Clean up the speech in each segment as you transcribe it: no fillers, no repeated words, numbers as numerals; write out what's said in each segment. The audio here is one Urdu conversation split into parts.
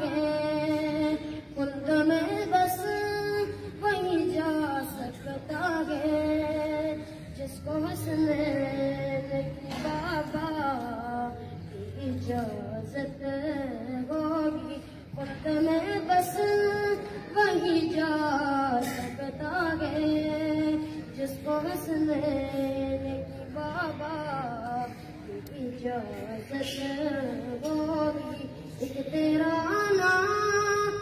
ہے خلد میں بس وہی جا سکتا ہے جس کو حسنین کی بابا کی اجازت ہوگی خلد میں بس وہی جا سکتا ہے جس کو حسنین کی بابا کی اجازت ہوگی ایک تیرا نام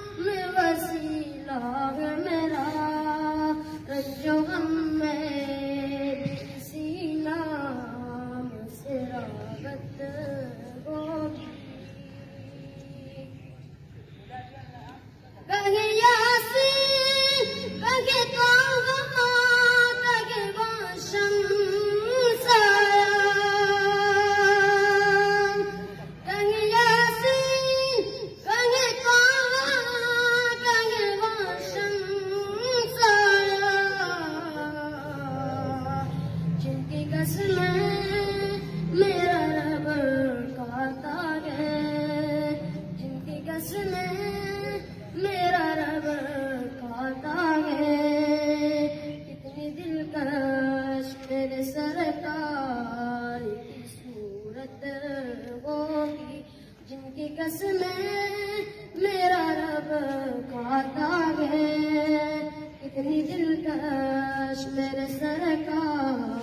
وسیلہ ہے میرا رنج و غم میں اسی نام سے راحت ہوگی کہیں یاسین کہیں طه کہیں شمس کہیں یاسین کہیں طه کہیں شمس جن کی قسمیں میرا رب کہتا ہے جن کی قسمیں میرا رب کہتا ہے کتنی دلکش میرے سرکار کی صورت ہوگی جن کی قسمیں میرا رب کہتا ہے کتنی دلکش میرے سرکار